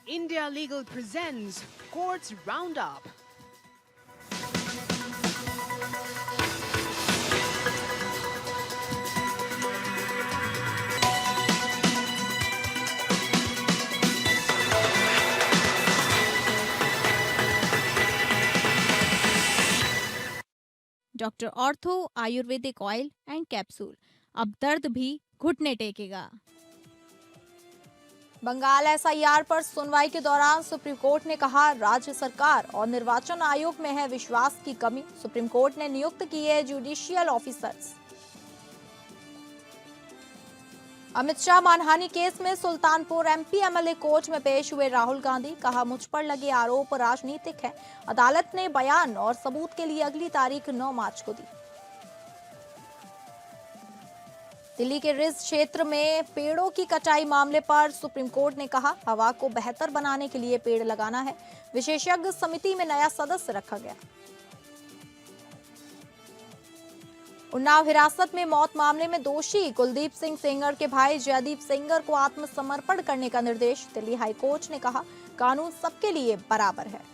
India Legal presents Courts Roundup. Doctor ortho Ayurvedic oil and capsule, अब दर्द भी घुटने टेकेगा। बंगाल एसआईआर पर सुनवाई के दौरान सुप्रीम कोर्ट ने कहा, राज्य सरकार और निर्वाचन आयोग में है विश्वास की कमी। सुप्रीम कोर्ट ने नियुक्त किए जुडिशियल ऑफिसर्स। अमित शाह मानहानि केस में सुल्तानपुर एमपी एमएलए कोर्ट में पेश हुए राहुल गांधी। कहा, मुझ पर लगे आरोप राजनीतिक है। अदालत ने बयान और सबूत के लिए अगली तारीख 9 मार्च को दी। दिल्ली के रिज क्षेत्र में पेड़ों की कटाई मामले पर सुप्रीम कोर्ट ने कहा, हवा को बेहतर बनाने के लिए पेड़ लगाना है। विशेषज्ञ समिति में नया सदस्य रखा गया। उन्नाव हिरासत में मौत मामले में दोषी कुलदीप सिंह सेंगर के भाई जयदीप सेंगर को आत्मसमर्पण करने का निर्देश। दिल्ली हाई कोर्ट ने कहा, कानून सबके लिए बराबर है।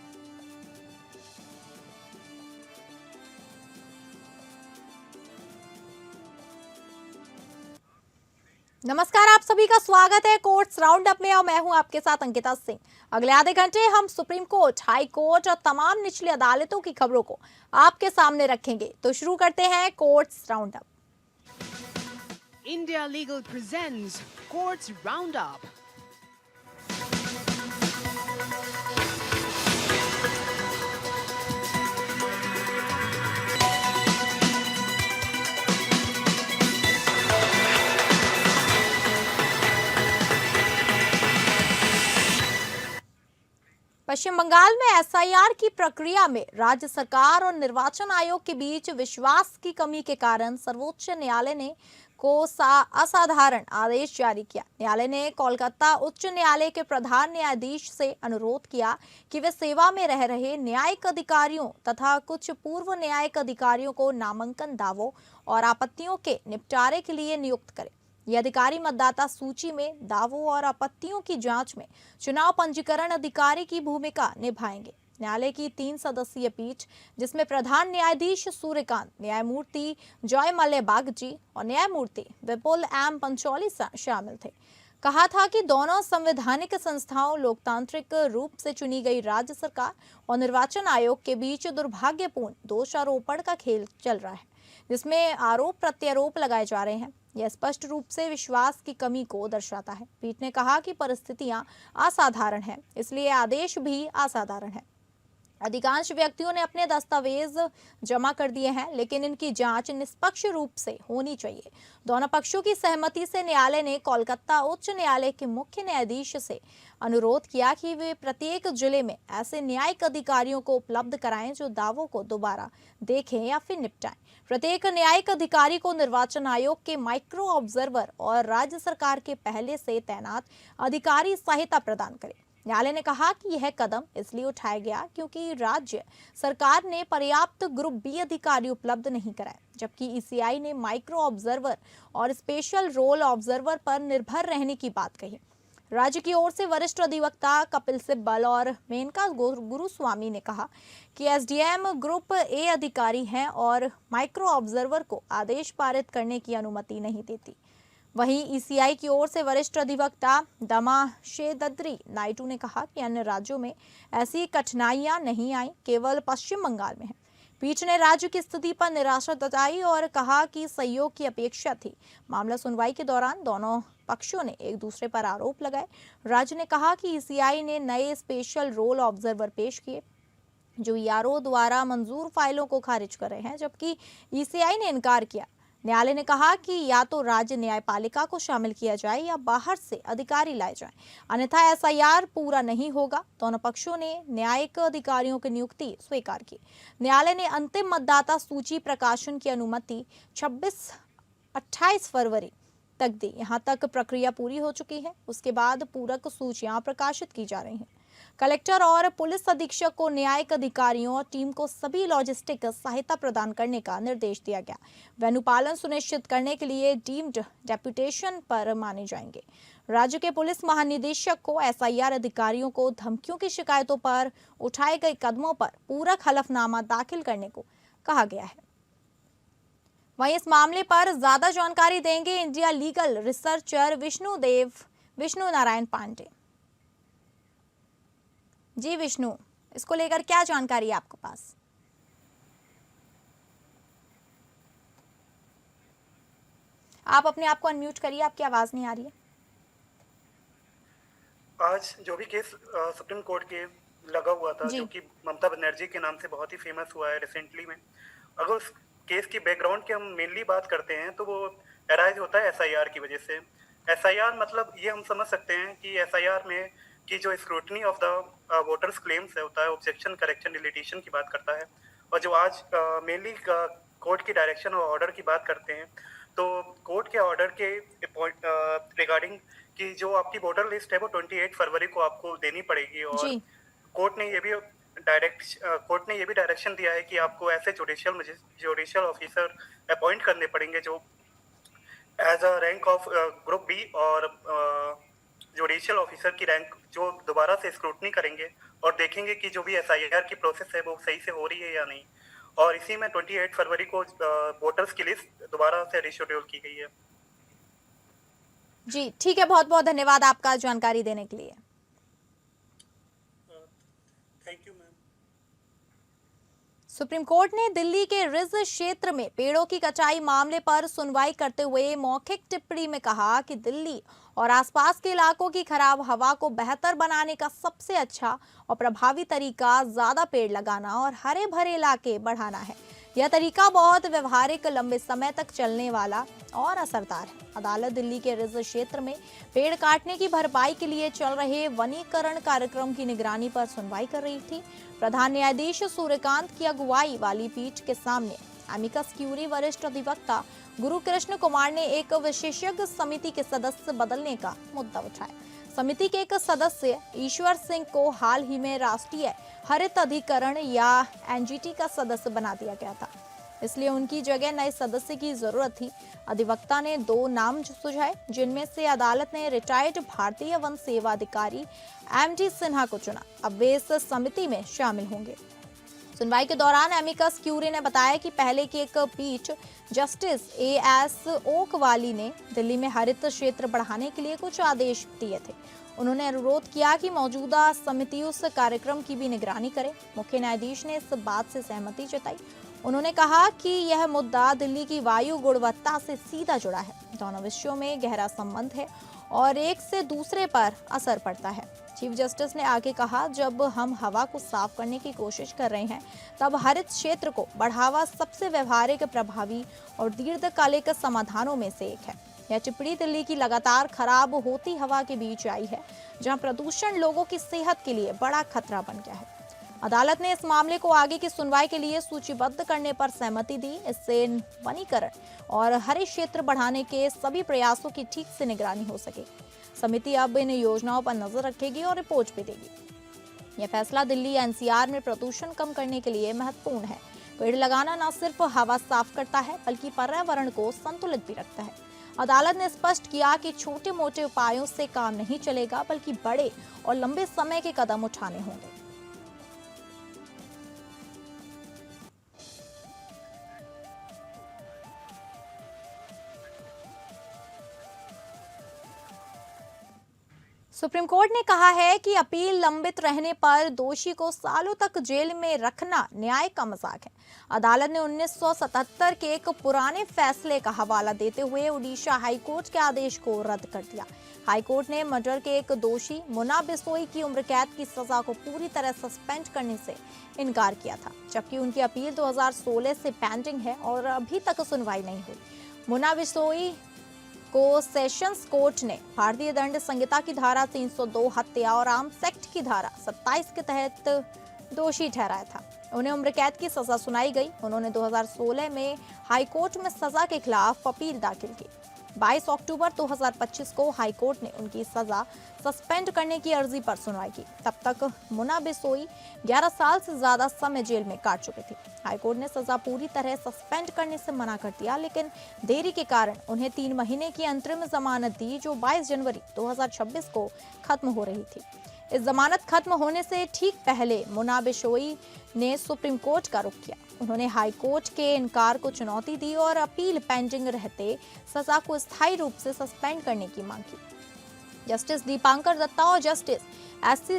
नमस्कार, आप सभी का स्वागत है कोर्ट्स राउंड अप में और मैं हूं आपके साथ अंकिता सिंह। अगले आधे घंटे हम सुप्रीम कोर्ट, हाई कोर्ट और तमाम निचली अदालतों की खबरों को आपके सामने रखेंगे। तो शुरू करते हैं courts round up. India Legal presents Courts Roundup. पश्चिम बंगाल में एसआईआर की प्रक्रिया में राज्य सरकार और निर्वाचन आयोग के बीच विश्वास की कमी के कारण सर्वोच्च न्यायालय ने असाधारण आदेश जारी किया। न्यायालय ने कोलकाता उच्च न्यायालय के प्रधान न्यायाधीश से अनुरोध किया कि वे सेवा में रह रहे न्यायिक अधिकारियों तथा कुछ पूर्व न्यायिक अधिकारियों को नामांकन दावों और आपत्तियों के निपटारे के लिए नियुक्त करें। ये अधिकारी मतदाता सूची में दावों और आपत्तियों की जांच में चुनाव पंजीकरण अधिकारी की भूमिका निभाएंगे। न्यायालय की 3 सदस्यीय पीठ, जिसमें प्रधान न्यायाधीश सूर्यकांत, न्यायमूर्ति जयमल्य बागची और न्यायमूर्ति विपुल एम पंचौली शामिल थे, कहा था कि दोनों संवैधानिक संस्थाओं, लोकतांत्रिक रूप से चुनी गई राज्य सरकार और निर्वाचन आयोग के बीच दुर्भाग्यपूर्ण दोषारोपण का खेल चल रहा है, जिसमें आरोप प्रत्यारोप लगाए जा रहे हैं। यह स्पष्ट रूप से विश्वास की कमी को दर्शाता है। पीठ ने कहा कि परिस्थितियां असाधारण हैं, इसलिए आदेश भी असाधारण है। अधिकांश व्यक्तियों ने अपने दस्तावेज जमा कर दिए हैं, लेकिन इनकी जांच निष्पक्ष रूप से होनी चाहिए। दोनों पक्षों की सहमति से न्यायालय ने कोलकाता उच्च न्यायालय के मुख्य न्यायाधीश से अनुरोध किया कि वे प्रत्येक जिले में ऐसे न्यायिक अधिकारियों को उपलब्ध कराएं जो दावों को दोबारा देखें या फिर निपटाएं। प्रत्येक न्यायिक अधिकारी को निर्वाचन आयोग के माइक्रो ऑब्जर्वर और राज्य सरकार के पहले से तैनात अधिकारी सहायता प्रदान करें। न्यायालय ने कहा कि यह कदम इसलिए उठाया गया क्योंकि राज्य सरकार ने पर्याप्त ग्रुप बी अधिकारी उपलब्ध नहीं कराए, जबकि ईसीआई ने माइक्रो ऑब्जर्वर और स्पेशल रोल ऑब्जर्वर पर निर्भर रहने की बात कही। राज्य की ओर से वरिष्ठ अधिवक्ता कपिल सिब्बल और मेनका गुरुस्वामी ने कहा कि एसडीएम ग्रुप ए अधिकारी हैं और माइक्रो ऑब्जर्वर को आदेश पारित करने की अनुमति नहीं देती। वहीं ईसीआई की ओर से वरिष्ठ अधिवक्ता दमाशेदद्री नायडू ने कहा कि अन्य राज्यों में ऐसी कठिनाइयां नहीं आई, केवल पश्चिम बंगाल में है। पीठ ने राज्य की स्थिति पर निराशा जताई और कहा कि सहयोग की अपेक्षा थी। मामला सुनवाई के दौरान दोनों पक्षों ने एक दूसरे पर आरोप लगाए। राज्य ने कहा कि ईसीआई ने नए स्पेशल रोल ऑब्जर्वर पेश किए जो ईआरओ द्वारा मंजूर फाइलों को खारिज कर रहे हैं, जबकि ईसीआई ने इनकार किया। न्यायालय ने कहा कि या तो राज्य न्यायपालिका को शामिल किया जाए या बाहर से अधिकारी लाए जाएं, अन्यथा एसआईआर पूरा नहीं होगा। दोनों पक्षों ने न्यायिक अधिकारियों की नियुक्ति स्वीकार की। न्यायालय ने अंतिम मतदाता सूची प्रकाशन की अनुमति 28 फरवरी तक दी। यहां तक प्रक्रिया पूरी हो चुकी है। उसके बाद पूरक सूचियां प्रकाशित की जा रही हैं। कलेक्टर और पुलिस अधीक्षक को न्यायिक अधिकारियों और टीम को सभी लॉजिस्टिक सहायता प्रदान करने का निर्देश दिया गया। वेन्यू पालन सुनिश्चित करने के लिए डीम्ड डेपुटेशन पर माने जाएंगे। राज्य के पुलिस महानिदेशक को एसआईआर अधिकारियों को धमकियों की शिकायतों पर उठाए गए कदमों पर पूरक हलफनामा दाखिल करने को कहा गया है। वहीं इस मामले पर ज्यादा जानकारी देंगे India legal researcher Vishnu Narayan Pandey. Ji Vishnu, इसको लेकर क्या जानकारी है आपके पास? आप अपने आप को अनम्यूट करिए, आपकी आवाज नहीं आ रही है। आज जो भी केस सुप्रीम कोर्ट के लगा हुआ था, जो कि ममता बनर्जी के नाम से बहुत ही फेमस हुआ है रिसेंटली में, अगर उस केस की बैकग्राउंड की हम मेनली बात करते हैं तो वो अराइज होता है एसआईआर की वजह से। एसआईआर मतलब ये हम समझ सकते हैं कि एसआईआर में कि जो scrutiny of the voters claims है होता है, ऑब्जेक्शन, करेक्शन, डिलीशन की बात करता है। और जो आज मेनली कोर्ट की डायरेक्शन और ऑर्डर की बात करते हैं, तो कोर्ट के ऑर्डर के रिगार्डिंग कि जो आपकी वोटर लिस्ट है वो 28 फरवरी को आपको देनी पड़ेगी। और कोर्ट ने ये भी डायरेक्शन दिया है कि आपको ऐसे जुडिशियल ऑफिसर अपॉइंट करने पड़ेंगे जो as a rank of group B, और जुडिशियल ऑफिसर की रैंक जो दोबारा से स्क्रूटनी करेंगे और देखेंगे कि जो भी एसआईआर की प्रोसेस है वो सही से हो रही है या नहीं। और इसी में 28 फरवरी को वोटर्स की लिस्ट दोबारा से रिशेड्यूल की गई है। जी ठीक है, बहुत बहुत धन्यवाद आपका जानकारी देने के लिए। Thank you ma'am. Supreme court ने दिल्ली के रिज क्षेत्र में पेड़ों की कटाई मामले पर सुनवाई करते हुए मौखिक टिप्पणी में कहा कि दिल्ली और आसपास के इलाकों की खराब हवा को बेहतर बनाने का सबसे अच्छा और प्रभावी तरीका ज्यादा पेड़ लगाना और हरे भरे इलाके बढ़ाना है। यह तरीका बहुत व्यवहारिक, लंबे समय तक चलने वाला और असरदार है। अदालत दिल्ली के रिज क्षेत्र में पेड़ काटने की भरपाई के लिए चल रहे वनीकरण कार्यक्रम की निगरानी पर सुनवाई कर रही थी। प्रधान न्यायाधीश सूर्यकांत की अगुवाई वाली पीठ के सामने एमिकस क्यूरी वरिष्ठ अधिवक्ता गुरुकृष्ण कुमार ने एक विशेषज्ञ समिति के सदस्य बदलने का मुद्दा उठाया। समिति के एक सदस्य ईश्वर सिंह को हाल ही में राष्ट्रीय हरित अधिकरण या एनजीटी का सदस्य बना दिया गया था, इसलिए उनकी जगह नए सदस्य की जरूरत थी। अधिवक्ता ने 2 नाम सुझाए, जिनमें से अदालत ने रिटायर्ड भारतीय वन सेवा अधिकारी एमडी सिन्हा को चुना। अब वे इस समिति में शामिल होंगे। सुनवाई के दौरान एमिकस क्यूरी ने बताया कि पहले की एक पीठ जस्टिस एएस ओकवाली ने दिल्ली में हरित क्षेत्र बढ़ाने के लिए कुछ आदेश दिए थे। उन्होंने अनुरोध किया कि मौजूदा समिति उस कार्यक्रम की भी निगरानी करे। मुख्य न्यायाधीश ने इस बात से सहमति जताई। उन्होंने कहा कि यह मुद्दा दिल्ली की वायु गुणवत्ता से सीधा जुड़ा है। दोनों विषयों में गहरा संबंध है और एक से दूसरे पर असर पड़ता है। चीफ जस्टिस ने आगे कहा, जब हम हवा को साफ करने की कोशिश कर रहे हैं तब हरित क्षेत्र को बढ़ावा सबसे व्यवहारिक, प्रभावी और दीर्घकालिक समाधानों में से एक है। यह टिप्पणी दिल्ली की लगातार खराब होती हवा के बीच आई है, जहां प्रदूषण लोगों की सेहत के लिए बड़ा खतरा बन गया है। अदालत ने इस मामले को आगे की सुनवाई के लिए सूचीबद्ध करने पर सहमति दी। इससे वनीकरण और हरे क्षेत्र बढ़ाने के सभी प्रयासों की ठीक से निगरानी हो सकेगी। समिति अब इन योजनाओं पर नजर रखेगी और रिपोर्ट भी देगी। यह फैसला दिल्ली एनसीआर में प्रदूषण कम करने के लिए महत्वपूर्ण है। पेड़ लगाना न सिर्फ हवा साफ करता है बल्कि पर्यावरण को संतुलित भी रखता है। अदालत ने स्पष्ट किया कि छोटे मोटे उपायों से काम नहीं चलेगा, बल्कि बड़े और लंबे समय के कदम उठाने होंगे। सुप्रीम कोर्ट ने कहा है कि अपील लंबित रहने पर दोषी को सालों तक जेल में रखना न्याय का मजाक है। अदालत ने 1977 के एक पुराने फैसले का हवाला देते हुए उड़ीसा हाईकोर्ट के आदेश को रद्द कर दिया। हाईकोर्ट ने मर्डर के एक दोषी मुन्ना बिसोई की उम्र कैद की सजा को पूरी तरह सस्पेंड करने से इनकार किया था, जबकि उनकी अपील 2016 से पेंडिंग है और अभी तक सुनवाई नहीं हुई। मुन्ना बिसोई को सेशंस कोर्ट ने भारतीय दंड संहिता की धारा 302 हत्या और आर्म्स एक्ट की धारा 27 के तहत दोषी ठहराया था। उन्हें उम्र कैद की सजा सुनाई गई। उन्होंने 2016 में हाईकोर्ट में सजा के खिलाफ अपील दाखिल की। 22 अक्टूबर 2025 को हाईकोर्ट ने उनकी सजा सस्पेंड करने की अर्जी पर सुनवाई की। तब तक मुन्ना बिशोई 11 साल से ज्यादा समय जेल में काट चुके थे। हाईकोर्ट ने सजा पूरी तरह सस्पेंड करने से मना कर दिया, लेकिन देरी के कारण उन्हें 3 महीने की अंतरिम जमानत दी, जो 22 जनवरी 2026 को खत्म हो रही थी। इस जमानत खत्म होने से ठीक पहले मुन्ना बिशोई ने सुप्रीम कोर्ट का रुख किया। उन्होंने हाई कोर्ट के इनकार को चुनौती दी और अपील पेंडिंग रहते सजा को स्थायी रूप से सस्पेंड करने की मांग की। जस्टिस दीपांकर दत्ता और जस्टिस एस.सी.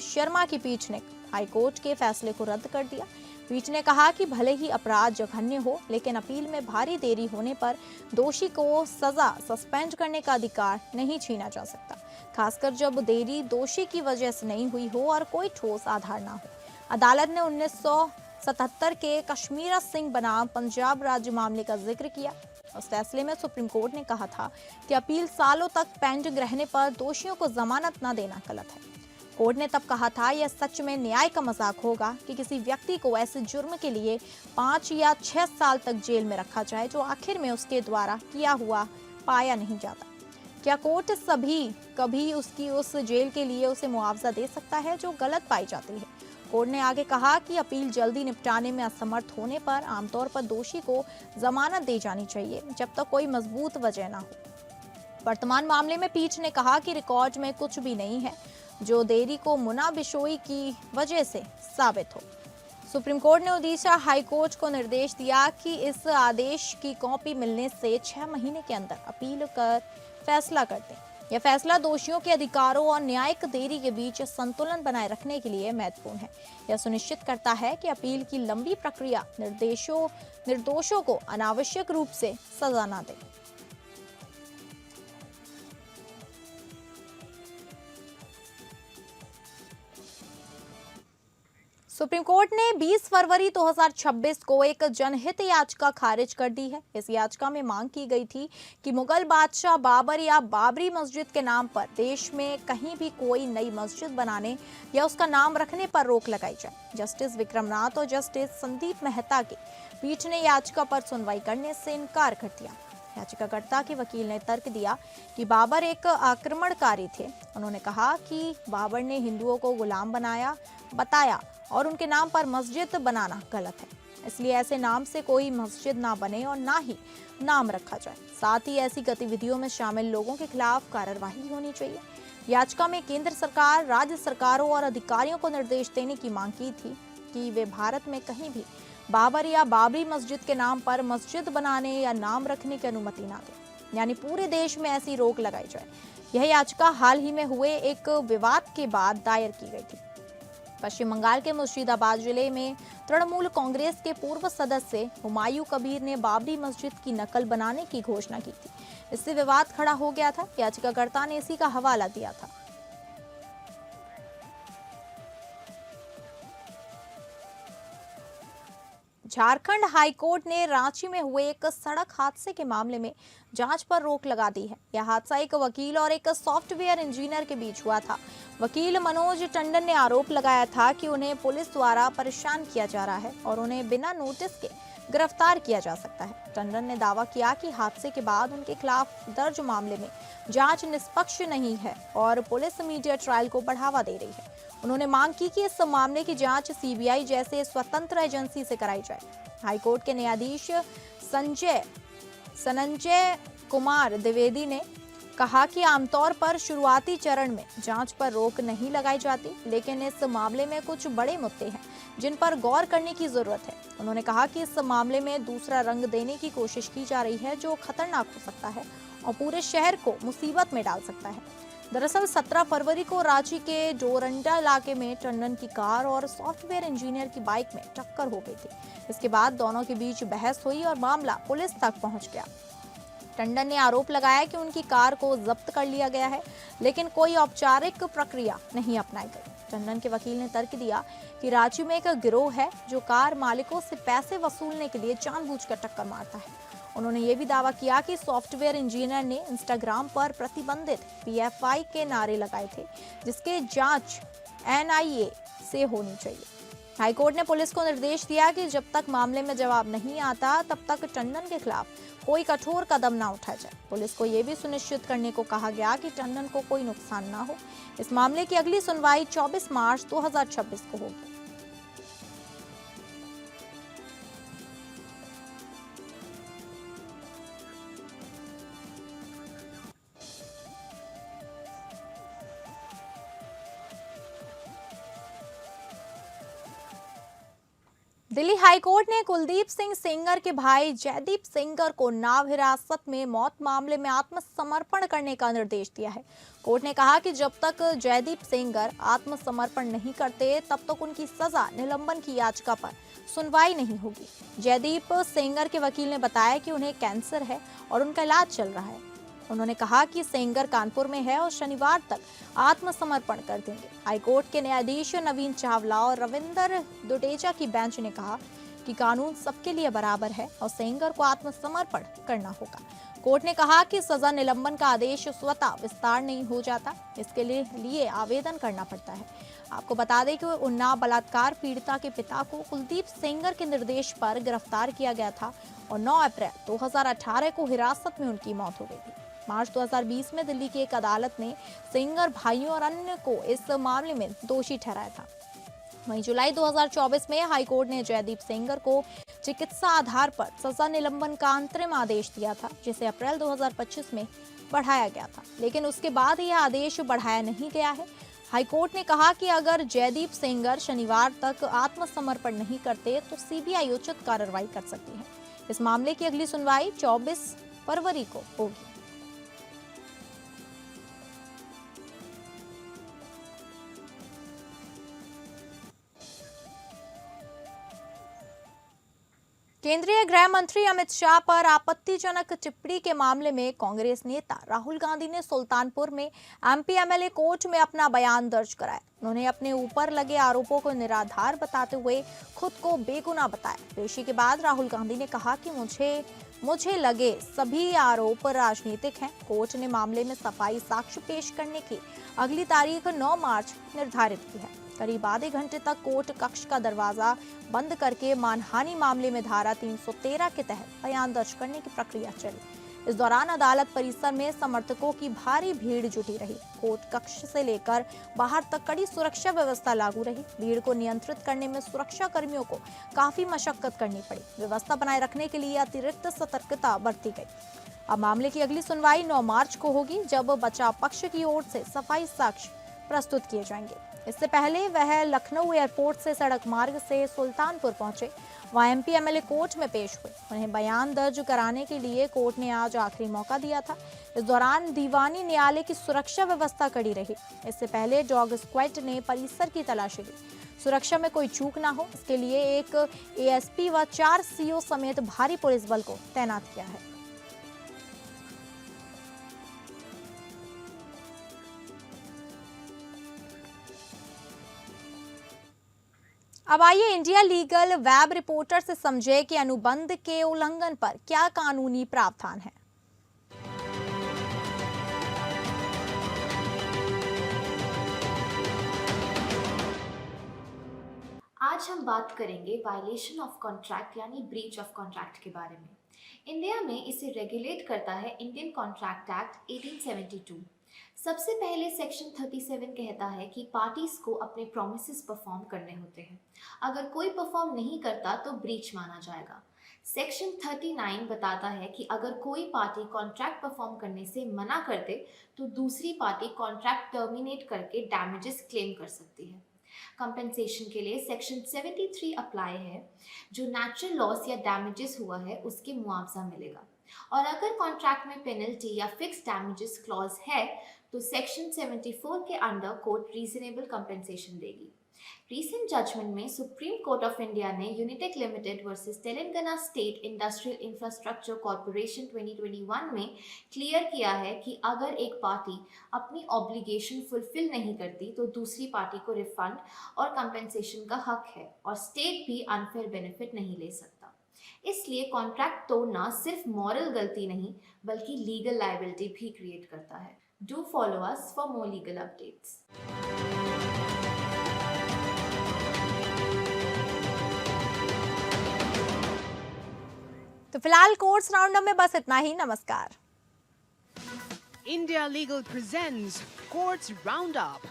शर्मा की पीठ ने हाई कोर्ट के फैसले को रद्द कर दिया। पीठ ने कहा कि भले ही अपराध जघन्य हो, लेकिन अपील में भारी देरी होने पर दोषी को सजा सस्पेंड करने का अधिकार नहीं छीना जा सकता, खासकर जब देरी दोषी की वजह से नहीं हुई हो और कोई ठोस आधार ना हो। अदालत ने 1977 के कश्मीर सिंह बनाम पंजाब राज्य मामले का जिक्र किया। उस फैसले में सुप्रीम कोर्ट ने कहा था कि अपील सालों तक पेंडिंग रहने पर दोषियों को जमानत न देना गलत है। कोर्ट ने तब कहा था, यह सच में न्याय का मजाक होगा कि किसी व्यक्ति को ऐसे जुर्म के लिए 5 या 6 साल तक जेल में रखा जाए, जो आखिर में उसके द्वारा किया हुआ पाया नहीं जाता। क्या कोर्ट कभी उसकी उस जेल के लिए उसे मुआवजा दे सकता है जो गलत पाई जाती है? कोर्ट ने आगे कहा कि अपील जल्दी निपटाने में असमर्थ होने पर आमतौर पर दोषी को जमानत दी जानी चाहिए, जब तक कोई मजबूत वजह न हो। वर्तमान मामले में पीठ ने कहा कि रिकॉर्ड में कुछ भी नहीं है जो देरी को मुन्ना बिशोई की वजह से साबित हो। सुप्रीम कोर्ट ने ओडिशा हाई कोर्ट को निर्देश दिया कि इस आदेश की कॉपी मिलने से 6 महीने के अंदर अपील कर फैसला कर दें। यह फैसला दोषियों के अधिकारों और न्यायिक देरी के बीच संतुलन बनाए रखने के लिए महत्वपूर्ण है। यह सुनिश्चित करता है कि अपील की लंबी प्रक्रिया निर्दोषों को अनावश्यक रूप से सजा न दे। सुप्रीम कोर्ट ने 20 फरवरी 2026 को एक जनहित याचिका खारिज कर दी है। इस याचिका में मांग की गई थी कि मुगल बादशाह बाबर या बाबरी मस्जिद के नाम पर देश में कहीं भी कोई नई मस्जिद बनाने या उसका नाम रखने पर रोक लगाई जाए। जस्टिस विक्रमनाथ और जस्टिस संदीप मेहता की पीठ ने याचिका पर सुनवाई करने से इनकार कर दिया। याचिकाकर्ता के वकील ने तर्क दिया कि बाबर एक आक्रमणकारी थे। उन्होंने कहा कि बाबर ने हिंदुओं को गुलाम बताया और उनके नाम पर मस्जिद बनाना गलत है, इसलिए ऐसे नाम से कोई मस्जिद ना बने और ना ही नाम रखा जाए। साथ ही ऐसी गतिविधियों में शामिल लोगों के खिलाफ कार्रवाई होनी चाहिए। याचिका में केंद्र सरकार, राज्य सरकारों और अधिकारियों को निर्देश देने की मांग की थी कि वे भारत में कहीं भी बाबर या बाबरी मस्जिद के नाम पर मस्जिद बनाने या नाम रखने की अनुमति ना दें, यानी पूरे देश में ऐसी रोक लगाई जाए। यह याचिका हाल ही में हुए एक विवाद के बाद दायर की गई थी। पश्चिम बंगाल के मुर्शिदाबाद जिले में तृणमूल कांग्रेस के पूर्व सदस्य हुमायूं कबीर ने बाबरी मस्जिद की नकल बनाने की घोषणा की थी। इससे विवाद खड़ा हो गया था। याचिकाकर्ता ने इसी का हवाला दिया था। झारखंड हाईकोर्ट ने रांची में हुए एक सड़क हादसे के मामले में जांच पर रोक लगा दी है। यह हादसा एक वकील और एक सॉफ्टवेयर इंजीनियर के बीच हुआ था। वकील मनोज टंडन ने आरोप लगाया था कि उन्हें पुलिस द्वारा परेशान किया जा रहा है और उन्हें बिना नोटिस के गिरफ्तार किया जा सकता है। टंडन ने दावा किया कि हादसे के बाद उनके खिलाफ दर्ज मामले में जांच निष्पक्ष नहीं है और पुलिस मीडिया ट्रायल को बढ़ावा दे रही है। उन्होंने मांग की कि इस मामले की जांच सीबीआई जैसे स्वतंत्र एजेंसी से कराई जाए। हाईकोर्ट के न्यायाधीश संजय कुमार द्विवेदी ने कहा कि आमतौर पर शुरुआती चरण में जांच पर रोक नहीं लगाई जाती, लेकिन इस मामले में कुछ बड़े मुद्दे हैं जिन पर गौर करने की जरूरत है। उन्होंने कहा कि इस मामले में दूसरा रंग देने की कोशिश की जा रही है जो खतरनाक हो सकता है और पूरे शहर को मुसीबत में डाल सकता है। दरअसल 17 फरवरी को रांची के डोरंडा इलाके में टंडन की कार और सॉफ्टवेयर इंजीनियर की बाइक में टक्कर हो गई थी। इसके बाद दोनों के बीच बहस हुई और मामला पुलिस तक पहुंच गया। टंडन ने आरोप लगाया कि उनकी कार को जब्त कर लिया गया है, लेकिन कोई औपचारिक प्रक्रिया नहीं अपनाई गई। टंडन के वकील ने तर्क दिया कि रांची में एक गिरोह है जो कार मालिकों से पैसे वसूलने के लिए जानबूझकर टक्कर मारता है। उन्होंने ये भी दावा किया कि सॉफ्टवेयर इंजीनियर ने इंस्टाग्राम पर प्रतिबंधित PFI के नारे लगाए थे, जिसके जांच NIA से होनी चाहिए। हाईकोर्ट ने पुलिस को निर्देश दिया कि जब तक मामले में जवाब नहीं आता तब तक टंडन के खिलाफ कोई कठोर कदम ना उठाया जाए। पुलिस को यह भी सुनिश्चित करने को कहा गया कि टंडन को कोई नुकसान ना हो। इस मामले की अगली सुनवाई 24 मार्च 2026 को होगी। दिल्ली हाईकोर्ट ने कुलदीप सिंह सेंगर के भाई जयदीप सेंगर को नाव हिरासत में मौत मामले में आत्मसमर्पण करने का निर्देश दिया है। कोर्ट ने कहा कि जब तक जयदीप सेंगर आत्मसमर्पण नहीं करते तब तक उनकी सजा निलंबन की याचिका पर सुनवाई नहीं होगी। जयदीप सेंगर के वकील ने बताया कि उन्हें कैंसर है और उनका इलाज चल रहा है। उन्होंने कहा कि सेंगर कानपुर में है और शनिवार तक आत्मसमर्पण कर देंगे। हाईकोर्ट के न्यायाधीश नवीन चावला और रविंदर दुटेजा की बेंच ने कहा कि कानून सबके लिए बराबर है और सेंगर को आत्मसमर्पण करना होगा। कोर्ट ने कहा कि सजा निलंबन का आदेश स्वतः विस्तार नहीं हो जाता, इसके लिए आवेदन करना पड़ता है। आपको बता दें कि उन्नाव बलात्कार पीड़िता के पिता को कुलदीप सेंगर के निर्देश पर गिरफ्तार किया गया था और 9 अप्रैल 2018 को हिरासत में उनकी मौत हो गई थी। मार्च 2020 में दिल्ली की एक अदालत ने सेंगर भाइयों और अन्य को इस मामले में दोषी ठहराया था। वहीं जुलाई 2024 में हाईकोर्ट ने जयदीप सेंगर को चिकित्सा आधार पर सजा निलंबन का अंतरिम आदेश दिया था, जिसे अप्रैल 2025 में बढ़ाया गया था, लेकिन उसके बाद यह आदेश बढ़ाया नहीं गया है। हाईकोर्ट ने कहा कि अगर जयदीप सेंगर शनिवार तक आत्मसमर्पण नहीं करते तो सीबीआई उचित कार्रवाई कर सकती है। इस मामले की अगली सुनवाई 24 फरवरी को होगी। केंद्रीय गृह मंत्री अमित शाह पर आपत्तिजनक टिप्पणी के मामले में कांग्रेस नेता राहुल गांधी ने सुल्तानपुर में एमपी एमएलए कोर्ट में अपना बयान दर्ज कराया। उन्होंने अपने ऊपर लगे आरोपों को निराधार बताते हुए खुद को बेगुनाह बताया। पेशी के बाद राहुल गांधी ने कहा कि मुझे लगे सभी आरोप राजनीतिक हैं। कोर्ट ने मामले में सफाई साक्ष्य पेश करने की अगली तारीख 9 मार्च निर्धारित की है। करीब आधे घंटे तक कोर्ट कक्ष का दरवाजा बंद करके मानहानि मामले में धारा 313 के तहत बयान दर्ज करने की प्रक्रिया चली। इस दौरान अदालत परिसर में समर्थकों की भारी भीड़ जुटी रही। कोर्ट कक्ष से लेकर बाहर तक कड़ी सुरक्षा व्यवस्था लागू रही। भीड़ को नियंत्रित करने में सुरक्षा कर्मियों को काफी मशक्कत करनी पड़ी। व्यवस्था बनाए रखने के लिए अतिरिक्त सतर्कता बरती गई। अब मामले की अगली सुनवाई 9 मार्च को होगी, जब बचाव पक्ष की ओर से सफाई साक्ष्य प्रस्तुत किए जाएंगे। इससे पहले वह लखनऊ एयरपोर्ट से सड़क मार्ग से सुल्तानपुर पहुंचे। वहां एमपी एमएलए कोर्ट में पेश हुए। उन्हें बयान दर्ज कराने के लिए कोर्ट ने आज आखिरी मौका दिया था। इस दौरान दीवानी न्यायालय की सुरक्षा व्यवस्था कड़ी रही। इससे पहले डॉग स्क्वाड ने परिसर की तलाशी ली। सुरक्षा में कोई चूक ना हो, इसके लिए एक एएसपी व 4 सीओ समेत भारी पुलिस बल को तैनात किया है। अब आइए इंडिया लीगल वेब रिपोर्टर से समझे कि अनुबंध के उल्लंघन पर क्या कानूनी प्रावधान है। आज हम बात करेंगे वायलेशन ऑफ कॉन्ट्रैक्ट यानी ब्रीच ऑफ कॉन्ट्रैक्ट के बारे में। इंडिया में इसे रेगुलेट करता है इंडियन कॉन्ट्रैक्ट एक्ट 1872। सबसे पहले सेक्शन 37 कहता है कि पार्टीज को अपने प्रोमिसेस परफॉर्म करने होते हैं। अगर कोई परफॉर्म नहीं करता तो ब्रीच माना जाएगा। सेक्शन 39 बताता है कि अगर कोई पार्टी कॉन्ट्रैक्ट परफॉर्म करने से मना कर दे तो दूसरी पार्टी कॉन्ट्रैक्ट टर्मिनेट करके डैमेजेस क्लेम कर सकती है। कंपेंसेशन के लिए सेक्शन 73 अप्लाई है। जो नेचुरल लॉस या डैमेजेस हुआ है उसके मुआवजा मिलेगा। और अगर कॉन्ट्रैक्ट में पेनल्टी या फिक्स डैमेजेस क्लॉज है तो सेक्शन 74 के अंडर कोर्ट रीजनेबल कंपेंसेशन देगी। रीसेंट जजमेंट में सुप्रीम कोर्ट ऑफ इंडिया ने Unitech limited versus Telangana state industrial infrastructure corporation 2021 में क्लियर किया है कि अगर एक पार्टी अपनी ऑब्लिगेशन फुलफिल नहीं करती तो दूसरी पार्टी को रिफंड और कंपेंसेशन का हक है और स्टेट भी अनफेयर बेनिफिट नहीं ले सकता। इसलिए कॉन्ट्रैक्ट तोड़ना सिर्फ मॉरल गलती नहीं बल्कि लीगल लायबिलिटी भी क्रिएट करता है। Do follow us for more legal updates. तो फिलहाल कोर्ट्स राउंडअप में बस इतना ही। नमस्कार। India Legal presents Courts Roundup.